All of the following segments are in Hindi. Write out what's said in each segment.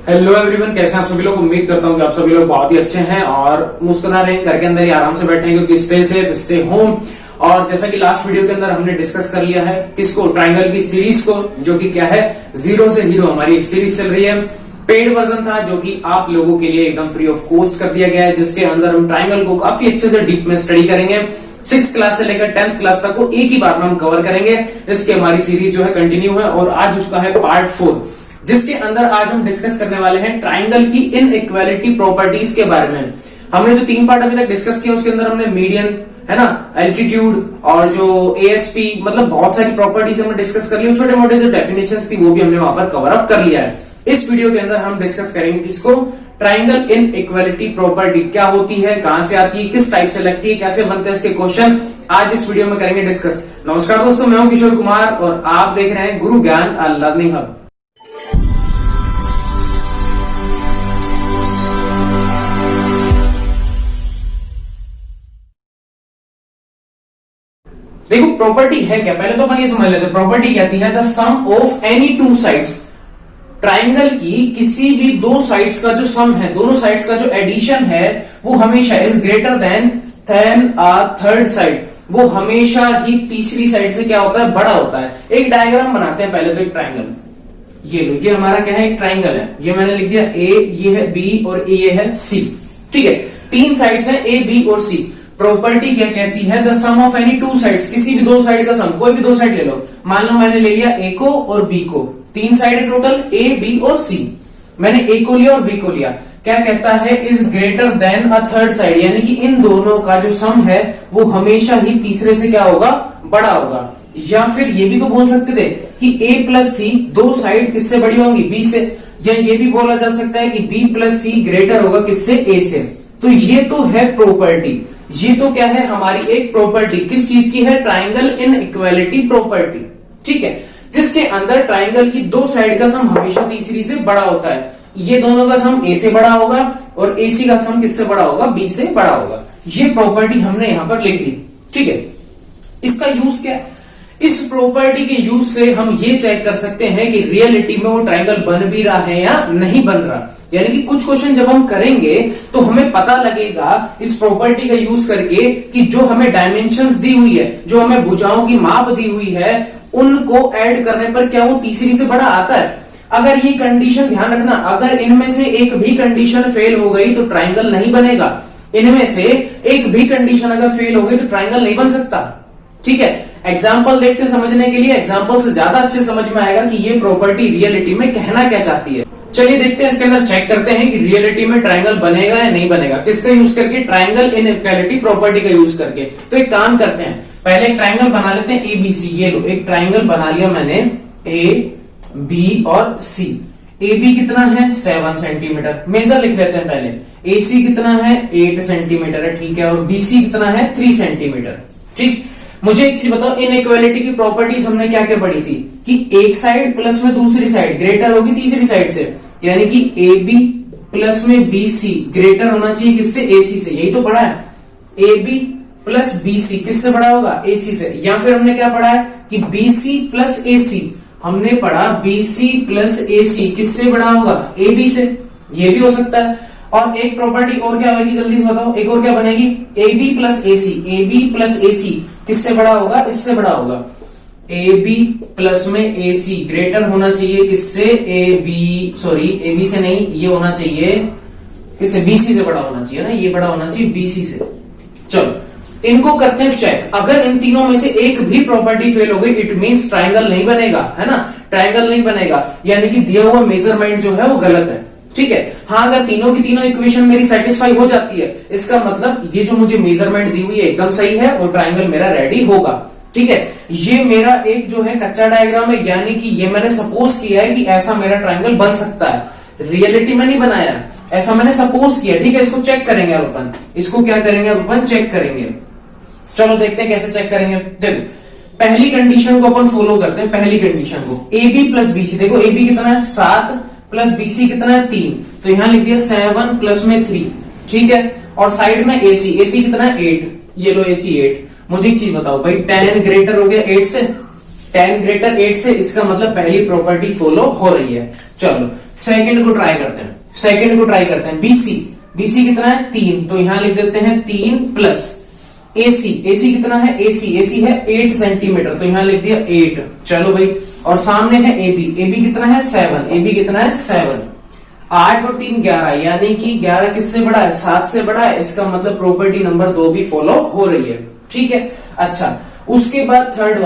हेलो एवरीवन, कैसे हैं आप सभी लोग। उम्मीद करता हूँ कि आप सभी लोग बहुत ही अच्छे हैं और मुस्कुरा रहे हैं, घर के अंदर ही आराम से बैठे हैं क्योंकि स्टे सेफ स्टे होम। और जैसा कि लास्ट वीडियो के अंदर हमने डिस्कस कर लिया है किसको, ट्राइंगल की सीरीज को, जो कि क्या है, जीरो से हीरो हमारी एक सीरीज चल रही है। पेड वर्जन था जो कि आप लोगों के लिए एकदम फ्री ऑफ कॉस्ट कर दिया गया है, जिसके अंदर हम ट्राइंगल को काफी अच्छे से डीप में स्टडी करेंगे। 6th क्लास से लेकर 10th क्लास तक को एक ही बार में हम कवर करेंगे। इसकी हमारी सीरीज जो है कंटिन्यू है और आज उसका है पार्ट 4, जिसके अंदर आज हम डिस्कस करने वाले हैं ट्राइंगल की इनइक्वालिटी प्रॉपर्टीज के बारे में। हमने जो 3 पार्ट अभी तक डिस्कस किया उसके अंदर हमने मीडियन, है ना, एल्टीट्यूड और जो एएसपी, मतलब बहुत सारी प्रॉपर्टीज हमने डिस्कस कर ली। छोटे मोटे जो डेफिनेशंस थी वो भी हमने वहां पर कवर अप कर लिया है। इस वीडियो के अंदर हम डिस्कस करेंगे किसको, ट्राइंगल इनइक्वालिटी प्रॉपर्टी क्या होती है, कहां से आती है, किस टाइप से लगती है, कैसे बनते हैं इसके क्वेश्चन, आज इस वीडियो में करेंगे डिस्कस। नमस्कार दोस्तों, मैं हूं किशोर कुमार और आप देख रहे हैं गुरु ज्ञान लर्निंग हब। देखो प्रॉपर्टी है क्या, पहले तो अपन ये समझ लेते हैं प्रॉपर्टी कहती है the sum of any two sides. Triangle की किसी भी दो साइड्स का जो सम है, दोनों साइड्स का जो एडिशन है वो हमेशा is greater than a third side, वो हमेशा ही तीसरी साइड से क्या होता है, बड़ा होता है। एक डायग्राम बनाते हैं पहले तो, एक ट्राइंगल, ये लो, ये हमारा क्या है, एक ट्राइंगल है, ये मैंने लिख दिया ए, ये है बी और ये है सी। ठीक है, 3 साइड्स है ए बी और सी। प्रॉपर्टी क्या कहती है, the sum of any two sides, किसी भी दो साइड का सम, कोई भी दो साइड ले लो। मान लो मैंने ले लिया ए को और बी को, 3 साइड है टोटल, ए बी और सी। मैंने ए को लिया और बी को लिया, क्या कहता है, is greater than a third side, यानी कि इन दोनों का जो सम है वो हमेशा ही तीसरे से क्या होगा, बड़ा होगा। या फिर ये भी तो बोल सकते थे कि ए प्लस सी, दो साइड किससे बड़ी होंगी, बी से। या ये भी बोला जा सकता है कि बी प्लस सी ग्रेटर होगा किससे, ए से। तो ये तो है प्रॉपर्टी, ये तो क्या है, हमारी एक प्रॉपर्टी, किस चीज की है, ट्राइंगल इनइक्वालिटी प्रॉपर्टी। ठीक है, जिसके अंदर ट्राइंगल की दो साइड का सम हमेशा तीसरी से बड़ा होता है। ये दोनों का सम ए से बड़ा होगा और एसी का सम किससे बड़ा होगा, बी से बड़ा होगा। ये प्रॉपर्टी हमने यहां पर लिख दी। ठीक है, इसका यूज क्या है, इस प्रॉपर्टी के यूज से हम ये चेक कर सकते हैं कि रियलिटी में वो ट्राइंगल बन भी रहा है या नहीं बन रहा। यानी कि कुछ क्वेश्चन जब हम करेंगे तो हमें पता लगेगा इस प्रॉपर्टी का यूज करके कि जो हमें डायमेंशंस दी हुई है, जो हमें भुजाओं की माप दी हुई है, उनको ऐड करने पर क्या वो तीसरी से बड़ा आता है। अगर ये कंडीशन ध्यान रखना, अगर इनमें से एक भी कंडीशन फेल हो गई तो ट्राइंगल नहीं बनेगा। इनमें से एक भी कंडीशन अगर फेल हो गई तो ट्राइंगल नहीं बन सकता। ठीक है, एग्जाम्पल देखते समझने के लिए, एग्जाम्पल से ज्यादा अच्छे समझ में आएगा कि ये प्रॉपर्टी रियलिटी में कहना क्या चाहती है। चलिए देखते हैं, इसके अंदर चेक करते हैं कि रियलिटी में ट्राइंगल बनेगा या नहीं बनेगा। किसका यूज करके, ट्राइंगल इनइक्वालिटी प्रॉपर्टी का यूज करके। तो एक काम करते हैं, पहले एक ट्राइंगल बना लेते हैं ए बी सी। ये लो, एक ट्राइंगल बना लिया मैंने, ए बी और सी। ए बी कितना है, 7 सेंटीमीटर, मेजर लिख लेते हैं पहले। ए सी कितना है, 8 सेंटीमीटर है, ठीक है, और बी सी कितना है, 3 सेंटीमीटर। ठीक, मुझे एक चीज बताओ, इनइक्वालिटी की प्रॉपर्टीज हमने क्या क्या पढ़ी थी कि एक साइड प्लस में दूसरी साइड ग्रेटर होगी तीसरी साइड से, यानी कि ए बी प्लस में बी सी ग्रेटर होना चाहिए किससे, ए सी से। यही तो पढ़ा है, A B plus B C किससे बड़ा होगा, ए सी से। या फिर हमने क्या पढ़ा है कि बी सी प्लस ए सी, हमने पढ़ा B C plus A C किससे बड़ा होगा, ए बी से। ये भी हो सकता है। और एक प्रॉपर्टी और क्या होगी, जल्दी से बताओ, एक और क्या बनेगी, A B plus A C, A B plus A C किससे बड़ा होगा, इससे बड़ा होगा। ए बी प्लस में ए सी ग्रेटर होना चाहिए किससे, A B, sorry A B से नहीं, ये होना चाहिए किससे, बी सी से बड़ा होना चाहिए ना, ये बड़ा होना चाहिए बी सी से। चलो इनको करते हैं चेक। अगर इन तीनों में से एक भी प्रॉपर्टी फेल हो गई, इट मींस ट्राइंगल नहीं बनेगा, है ना, ट्राइंगल नहीं बनेगा, यानी कि दिया हुआ मेजरमेंट जो है वो गलत है। ठीक है, हाँ, अगर तीनों की तीनों इक्वेशन मेरी सेटिस्फाई हो जाती है, इसका मतलब ये जो मुझे मेजरमेंट दी हुई है एकदम सही है और ट्राइंगल मेरा रेडी होगा। ठीक है, ये मेरा एक जो है कच्चा डायग्राम है, यानी कि ये मैंने सपोज किया है कि ऐसा मेरा ट्राइंगल बन सकता है। रियलिटी में नहीं बनाया, ऐसा मैंने सपोज किया। ठीक है, इसको चेक करेंगे अब अपन, इसको क्या करेंगे अब अपन, चेक करेंगे। चलो देखते हैं कैसे चेक करेंगे। देखो पहली कंडीशन को अपन फॉलो करते हैं, पहली कंडीशन को, A B plus B C. देखो ए बी कितना है, 7 प्लस बी सी कितना है, 3, तो यहां लिख दिया 7 प्लस में 3। ठीक है, और साइड में ए सी कितना है, 8, ये लो ए सी 8। मुझे एक चीज बताओ भाई, 10 ग्रेटर हो गया 8 से, 10 ग्रेटर 8 से, इसका मतलब पहली प्रॉपर्टी फॉलो हो रही है। चलो सेकंड को ट्राई करते हैं बीसी कितना है 3, तो यहां लिख देते हैं 3 प्लस एसी कितना है एसी है 8 सेंटीमीटर, तो यहां लिख दिया 8। चलो भाई, और सामने है एबी कितना है 7, 8 और 3 11, यानी कि 11 किससे बड़ा है 7 से बड़ा है। इसका मतलब प्रॉपर्टी नंबर 2 भी फॉलो हो रही है। ठीक है, अच्छा उसके बाद थर्ड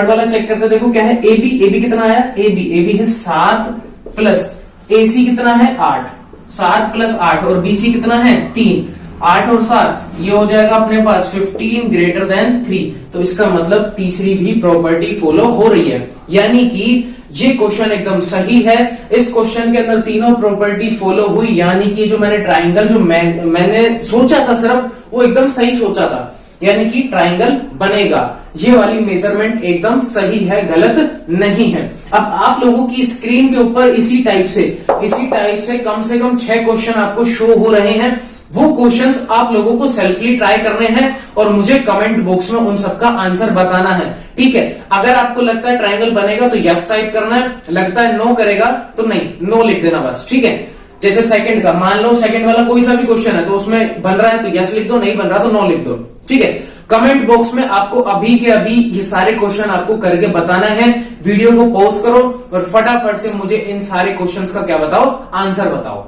वाला चेक करते, देखो क्या है एबी कितना आया एबी है 7 प्लस एसी कितना है 8, 7 प्लस 8, और बीसी कितना है 3, 8 और 7 ये हो जाएगा अपने पास 15 ग्रेटर देन 3। तो इसका मतलब तीसरी भी प्रॉपर्टी फॉलो हो रही है, यानी कि ये क्वेश्चन एकदम सही है। इस क्वेश्चन के अंदर तीनों प्रॉपर्टी फॉलो हुई, यानी कि जो मैंने ट्राइंगल जो मैंने सोचा था सिर्फ वो एकदम सही सोचा था, यानी कि ट्राइंगल बनेगा। ये वाली मेजरमेंट एकदम सही है, गलत नहीं है। अब आप लोगों की स्क्रीन के ऊपर इसी टाइप से कम से कम 6 क्वेश्चन आपको शो हो रहे हैं। वो क्वेश्चंस आप लोगों को सेल्फली ट्राई करने हैं और मुझे कमेंट बॉक्स में उन सबका आंसर बताना है। ठीक है, अगर आपको लगता है ट्राइंगल बनेगा तो यस टाइप करना है, लगता है नो करेगा तो नहीं, नो लिख देना बस। ठीक है, जैसे सेकंड का मान लो, सेकंड वाला कोई सा भी क्वेश्चन है तो उसमें बन रहा है तो यस लिख दो, नहीं बन रहा तो नो लिख दो। ठीक है, कमेंट बॉक्स में आपको अभी के अभी ये सारे क्वेश्चन आपको करके बताना है। वीडियो को पॉज करो और फटाफट से मुझे इन सारे क्वेश्चंस का क्या बताओ, आंसर बताओ।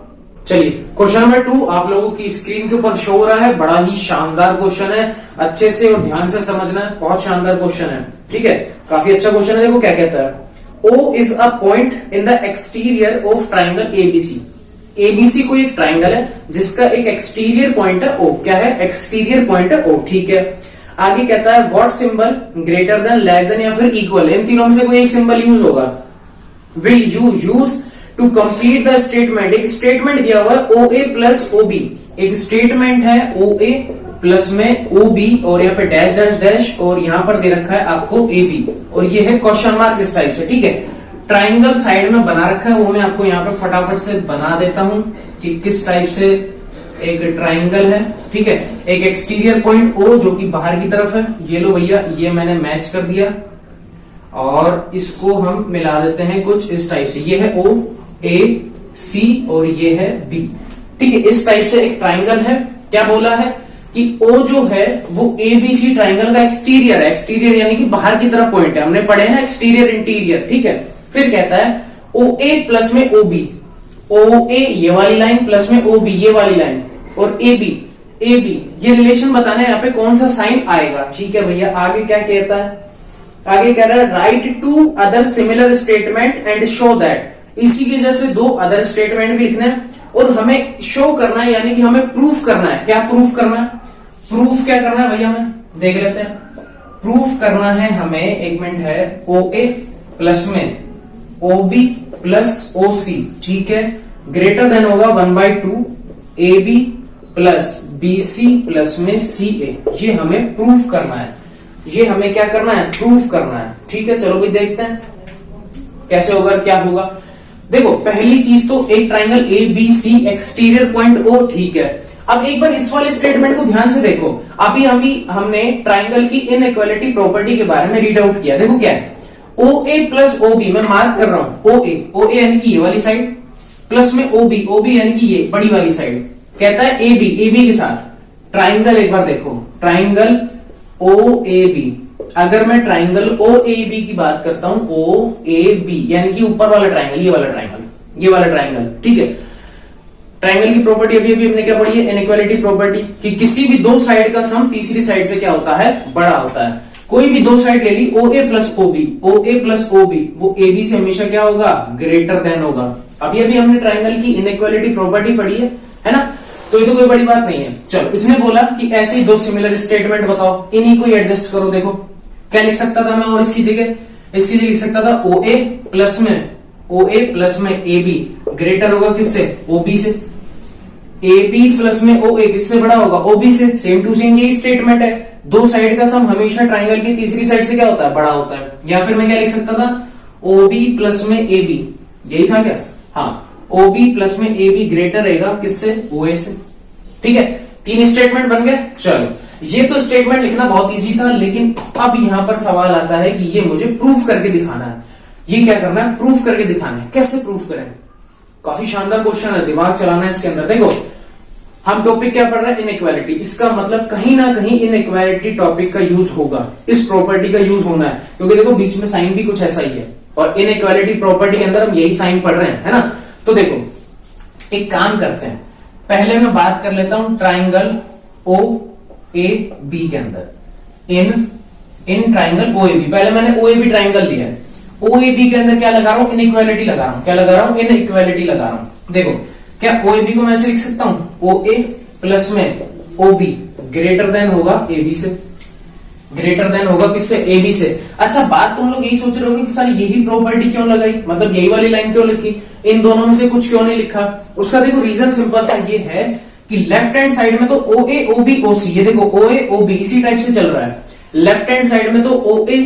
चलिए, क्वेश्चन नंबर 2 आप लोगों की स्क्रीन के ऊपर शो हो रहा है। बड़ा ही शानदार क्वेश्चन है, अच्छे से और ध्यान से समझना है, बहुत शानदार क्वेश्चन है। ठीक है, काफी अच्छा क्वेश्चन है। देखो क्या कहता है, O is a point in the exterior of triangle ABC. ABC कोई एक ट्राइंगल है जिसका एक एक्सटीरियर पॉइंट है O। क्या है, एक्सटीरियर पॉइंट है O। ठीक है, आगे कहता है what symbol greater than, less than या फिर इक्वल, इन तीनों में से कोई एक सिंबल यूज होगा। Will you use to complete the statement. एक स्टेटमेंट दिया हुआ है OA प्लस OB, एक स्टेटमेंट है OA प्लस में OB और यहाँ पे डैश डैश डैश और यहाँ पर दे रखा है आपको AB और ये है क्वेश्चन मार्क इस टाइप से। ठीक है, ट्राइंगल साइड में बना रखा है, वो मैं आपको यहाँ पे फटाफट से बना देता हूं कि किस टाइप से एक ट्राइंगल है। ठीक है, एक एक्सटीरियर पॉइंट O जो कि बाहर की तरफ है, ये लो भैया, ये मैंने मैच कर दिया और इसको हम मिला देते हैं कुछ इस टाइप से। ये है O A C और ये है B। ठीक है, इस टाइप से एक ट्राइंगल है। क्या बोला है कि O जो है वो ABC ट्राइंगल का एक्सटीरियर है। एक्सटीरियर यानी कि बाहर की तरफ पॉइंट है, हमने पढ़े हैं एक्सटीरियर इंटीरियर। ठीक है, फिर कहता है OA प्लस में OB, OA ये वाली लाइन प्लस में OB ये वाली लाइन और AB ये रिलेशन बताना है यहाँ पे कौन सा साइन आएगा। ठीक है भैया, आगे क्या कहता है, आगे कह रहा है write two other similar statement and show that. इसी के जैसे 2 अदर स्टेटमेंट भी लिखने हैं और हमें शो करना है, यानी कि हमें प्रूफ करना है। क्या प्रूफ करना है, प्रूफ क्या करना है भैया, हमें देख लेते हैं। प्रूफ करना है हमें, एक मिनट है, OA प्लस में OB प्लस OC। ठीक है, ग्रेटर देन होगा 1/2 AB प्लस BC प्लस में CA। ये हमें प्रूफ करना है, ये हमें क्या करना है, प्रूफ करना है। ठीक है, चलो भाई देखते हैं कैसे होगा, क्या होगा। देखो पहली चीज तो एक triangle ABC exterior point O। ठीक है, अब एक बार इस वाले स्टेटमेंट को ध्यान से देखो। अभी हमने ट्राइंगल की इनइक्वालिटी प्रॉपर्टी के बारे में रीड आउट किया। देखो क्या है, OA प्लस OB, मैं मार्क कर रहा हूं OA यानी कि ये वाली साइड प्लस में OB यानी कि ये बड़ी वाली साइड। कहता है AB के साथ ट्राइंगल, एक बार देखो ट्राइंगल OAB। अगर मैं ट्राइंगल OAB की बात करता हूं, OAB यानी कि ऊपर वाला ट्राइंगल, ये वाला ट्राइंगल। ठीक है, ट्राइंगल की प्रॉपर्टी अभी हमने क्या पढ़ी है, इनइक्वालिटी प्रॉपर्टी, कि किसी भी 2 साइड का सम तीसरी साइड से क्या होता है, बड़ा होता है। कोई भी 2 साइड ले ली, OA प्लस OB, वो AB से हमेशा क्या होगा, ग्रेटर देन होगा। अभी हमने ट्राइंगल की इनइक्वालिटी प्रॉपर्टी पढ़ी है ना, तो ये तो कोई बड़ी बात नहीं है। चलो, इसने बोला कि ऐसे 2 सिमिलर स्टेटमेंट बताओ, इन्हीं को एडजस्ट करो। देखो क्या लिख सकता था मैं, और इसकी जगह लिख सकता था OA प्लस में AB ग्रेटर होगा किससे, OB से। AB प्लस में OA किससे बड़ा होगा, OB से। सेम टू सेम यही स्टेटमेंट है, 2 साइड का सम हमेशा ट्राइंगल की तीसरी साइड से क्या होता है, बड़ा होता है। या फिर मैं क्या लिख सकता था, OB प्लस में AB, यही था क्या, हाँ, OB प्लस में AB ग्रेटर रहेगा किससे, OA से। ठीक है, 3 स्टेटमेंट बन गए। चलो, ये तो स्टेटमेंट लिखना बहुत इजी था, लेकिन अब यहां पर सवाल आता है कि ये मुझे प्रूफ करके दिखाना है। ये क्या करना है, प्रूफ करके दिखाना है। कैसे प्रूफ करें, काफी शानदार क्वेश्चन है, दिमाग चलाना है इसके अंदर। देखो हम टॉपिक क्या पढ़ रहे हैं, इनइक्वालिटी। इसका मतलब कहीं ना कहीं इनइक्वालिटी टॉपिक का यूज होगा, इस प्रॉपर्टी का यूज होना है, क्योंकि देखो बीच में साइन भी कुछ ऐसा ही है और इनइक्वालिटी प्रॉपर्टी के अंदर हम यही साइन पढ़ रहे हैं, है ना। तो देखो एक काम करते हैं, पहले मैं बात कर लेता हूं ट्राइंगल ओ ए बी के अंदर, in triangle O A B. पहले मैंने ओ ए बी ट्राइंगल लिया है, ओ ए बी के अंदर क्या लगा रहा हूं, इनइक्वालिटी लगा रहा हूं। क्या लगा रहा हूं, इनइक्वालिटी लगा रहा हूं। देखो क्या ओ ए बी को मैं ऐसे लिख सकता हूं, ओ ए प्लस में ओ बी ग्रेटर देन होगा ए बी से, ग्रेटर देन होगा किससे, ए बी से। अच्छा बात तुम लोग यही सोच रहे होगे कि सर यही प्रॉपर्टी क्यों लगाई, मतलब यही वाली लाइन क्यों लिखी, इन दोनों में से कुछ क्यों नहीं लिखा। उसका देखो रीजन सिंपल सा ये है कि लेफ्ट हैंड साइड में तो ओ ए ओ बी ओ सी, ये देखो ओ ए ओ बी इसी टाइप से चल रहा है। लेफ्ट हैंड साइड में तो ओ ए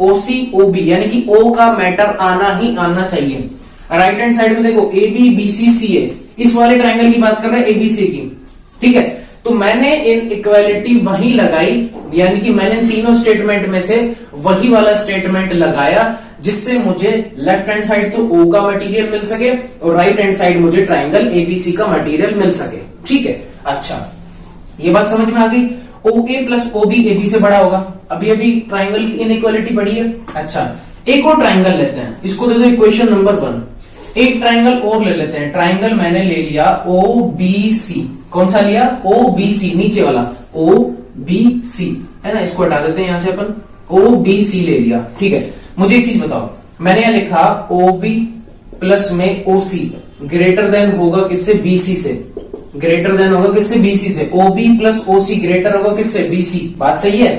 ओ सी ओ बी, यानी कि ओ का मैटर आना ही आना चाहिए। राइट हैंड साइड में देखो ए बी बी सी सी ए, इस वाले ट्राइंगल की बात कर रहे हैं एबीसी की, ठीक है। तो मैंने इन इक्वालिटी वही लगाई, यानी कि मैंने तीनों स्टेटमेंट में से वही वाला स्टेटमेंट लगाया जिससे मुझे लेफ्ट हैंड साइड तो ओ का मटेरियल मिल सके और राइट हैंड साइड मुझे ट्राइंगल एबीसी का मटेरियल मिल सके, ठीक है। अच्छा ये बात समझ में आ गई, O A plus O B A B से बड़ा होगा। अभी अभी ट्राइंगल की इनइक्वालिटी पड़ी है। अच्छा एक और ट्राइंगल लेते हैं, इसको दे दो इक्वेशन नंबर 1। एक ट्राइंगल और ले लेते हैं, ट्राइंगल मैंने ले लिया ओ बी सी। कौन सा लिया, ओ बी सी, नीचे वाला ओ बी सी, है ना। इसको हटा देते हैं यहां से अपन, ओ बी सी ले लिया, ठीक है। मुझे एक चीज बताओ, मैंने यहां लिखा ओ बी प्लस में ओ सी ग्रेटर देन होगा किससे, बी सी से, ग्रेटर देन होगा किससे, बी सी से। ओ B plus O C greater होगा किससे, बी सी। बात सही है,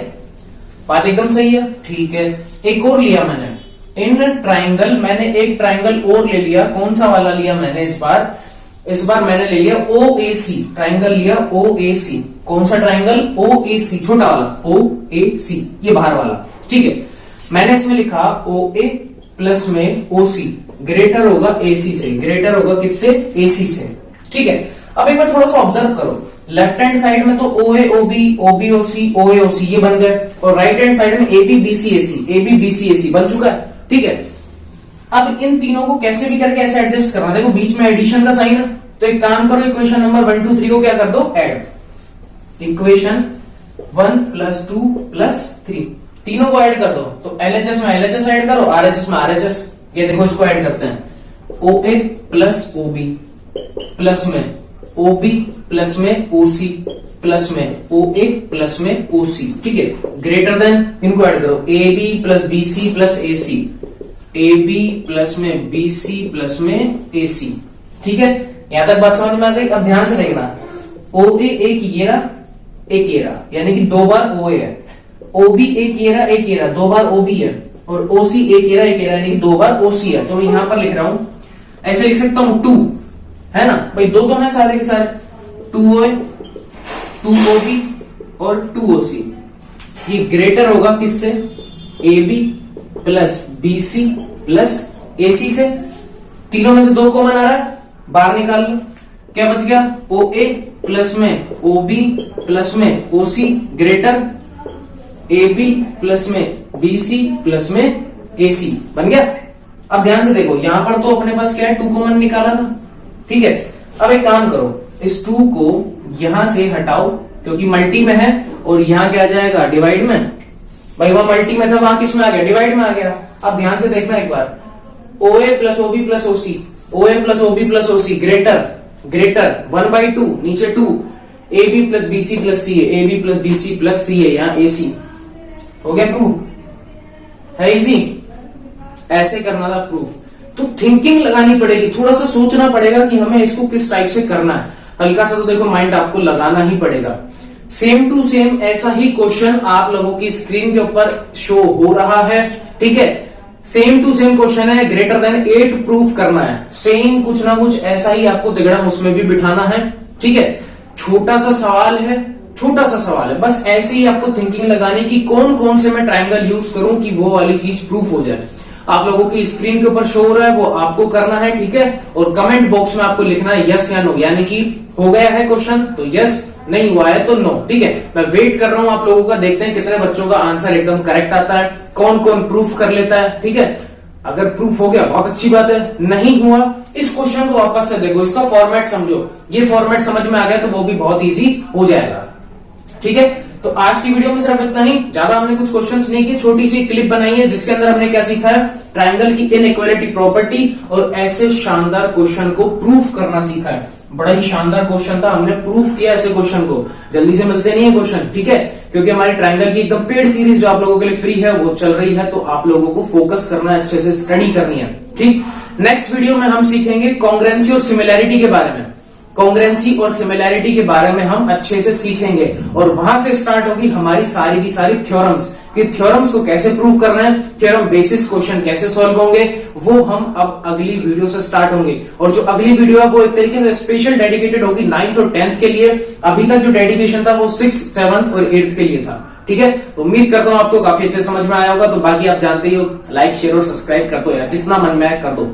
बात एकदम सही है, ठीक है। एक और लिया मैंने इन ट्राइंगल, मैंने एक ट्राइंगल और ले लिया। कौन सा वाला लिया मैंने इस बार मैंने ले लिया ओ ए सी, ट्राइंगल लिया ओ ए सी। कौन सा ट्राइंगल, ओ ए सी, छोटा वाला ओ ए सी, ये बाहर वाला, ठीक है। मैंने इसमें लिखा ओ ए प्लस में ओ सी ग्रेटर होगा ए सी से, ग्रेटर होगा किससे, ए सी से, ठीक है। अब एक बार थोड़ा सा ऑब्जर्व करो, लेफ्ट हैंड साइड में तो ओ ए O B O C O ए ओ सी ये बन गए, और राइट हैंड साइड में A B B C A C, A B B C A C बन चुका है, ठीक है। अब इन तीनों को कैसे भी करके ऐसे एडजस्ट करना, देखो बीच में एडिशन का साइन है, तो एक काम करो, इक्वेशन नंबर 1 2 3 को क्या कर दो, ऐड। इक्वेशन 1 प्लस 2 प्लस 3 तीनों को ऐड कर दो, तो एलएचएस में एलएचएस ऐड करो, आरएचएस में आरएचएस। ये देखो इसको ऐड करते हैं, ओ A plus O B plus में ओ बी प्लस में ओ सी प्लस में ओ ए प्लस में ओ सी, ठीक है। ग्रेटर देन, इनको ऐड करो, A B plus B C plus A C, A B plus में बी सी प्लस में ए सी, ठीक है। यहां तक बात समझ में आ गई। अब ध्यान से देखना, ओ ए एक ये रहा, यानी कि दो बार ओ ए है, ओ बी एक ये रहा, दो बार ओ बी है, और ओ सी एक ये रहा, यानी कि दो बार ओ सी है। तो मैं यहां पर लिख रहा हूं, ऐसे लिख सकता हूं 2, है ना भाई, दो तो है सारे के सारे, 2 ओ ए 2 ओ बी और 2 ओ सी। ये ग्रेटर होगा किससे, A B plus B C plus A C से। तीनों में से दो कॉमन आ रहा है, बाहर निकाल लो, क्या बच गया, ओ ए प्लस में ओ बी प्लस में ओ सी ग्रेटर ए बी प्लस में बी सी प्लस में ए सी, बन गया। अब ध्यान से देखो, यहां पर तो अपने पास क्या है, 2 कॉमन निकाला था, ठीक है। अब एक काम करो, इस 2 को यहां से हटाओ, क्योंकि मल्टी में है, और यहां क्या आ जाएगा, डिवाइड में। भाई वहां मल्टी में था, वहां किस में आ गया, डिवाइड में आ गया। अब ध्यान से देखना एक बार, O A plus O B plus O C, O A plus O B plus O C greater 1/2, नीचे 2, A B plus B C plus C A B plus B C plus C A, यहां ए सी हो गया प्रूफ, है इजी। ऐसे करना था प्रूफ, तो थिंकिंग लगानी पड़ेगी, थोड़ा सा सोचना पड़ेगा कि हमें इसको किस टाइप से करना है, हल्का सा तो देखो माइंड आपको लगाना ही पड़ेगा। सेम टू सेम ऐसा ही क्वेश्चन आप लोगों की स्क्रीन के ऊपर शो हो रहा है, ठीक है। सेम टू सेम क्वेश्चन है, ग्रेटर देन 8 प्रूफ करना है, सेम कुछ ना कुछ ऐसा ही आपको तिगड़म उसमें भी बिठाना है, ठीक है। छोटा सा सवाल है, बस ऐसे ही आपको थिंकिंग लगाने की, कौन कौन से मैं ट्राइंगल यूज करूं कि वो वाली चीज प्रूफ हो जाए। आप लोगों की स्क्रीन के ऊपर शो हो रहा है, वो आपको करना है, ठीक है। और कमेंट बॉक्स में आपको लिखना है यस या नो, यानी कि हो गया है क्वेश्चन तो यस, नहीं हुआ है तो नो, ठीक है। मैं वेट कर रहा हूं आप लोगों का, देखते हैं कितने बच्चों का आंसर एकदम करेक्ट आता है, कौन कौन प्रूफ कर लेता है, ठीक है। अगर प्रूफ हो गया बहुत अच्छी बात है, नहीं हुआ इस क्वेश्चन को वापस से देखो, इसका फॉर्मेट समझो, ये फॉर्मेट समझ में आ गया तो वो भी बहुत इजी हो जाएगा। ठीक है, तो आज की वीडियो में सिर्फ इतना ही, ज्यादा हमने कुछ क्वेश्चंस नहीं किए, छोटी सी क्लिप बनाई है जिसके अंदर हमने क्या सीखा है, ट्रायंगल की इनइक्वालिटी प्रॉपर्टी और ऐसे शानदार क्वेश्चन को प्रूफ करना सीखा है। बड़ा ही शानदार क्वेश्चन था, हमने प्रूफ किया ऐसे क्वेश्चन को, जल्दी से मिलते नहीं है क्वेश्चन। ठीक है, क्योंकि हमारी ट्रायंगल की एकदम पेड सीरीज जो आप लोगों के लिए फ्री है वो चल रही है, तो आप लोगों को फोकस करना है, अच्छे से स्टडी करनी है। ठीक, नेक्स्ट वीडियो में हम सीखेंगे कॉन्ग्रुएंसी और सिमिलैरिटी के बारे में, कॉन्ग्रुएंसी और सिमिलैरिटी के बारे में हम अच्छे से सीखेंगे और वहां से स्टार्ट होगी हमारी सारी की सारी थ्योरम्स, कि थ्योरम्स को कैसे प्रूव करना है, थ्योरम बेसिस क्वेश्चन कैसे सॉल्व होंगे, वो हम अब अगली वीडियो से स्टार्ट होंगे। और जो अगली वीडियो है वो एक तरीके से स्पेशल डेडिकेटेड होगी 9th और 10th के लिए, अभी तक जो डेडिकेशन था वो 6th, 7th और 8th के लिए था। ठीक है, तो उम्मीद करता हूं आपको काफी अच्छे समझ में आया होगा। तो बाकी आप जानते ही हो, लाइक शेयर और सब्सक्राइब कर दो यार, जितना मन में है कर दो।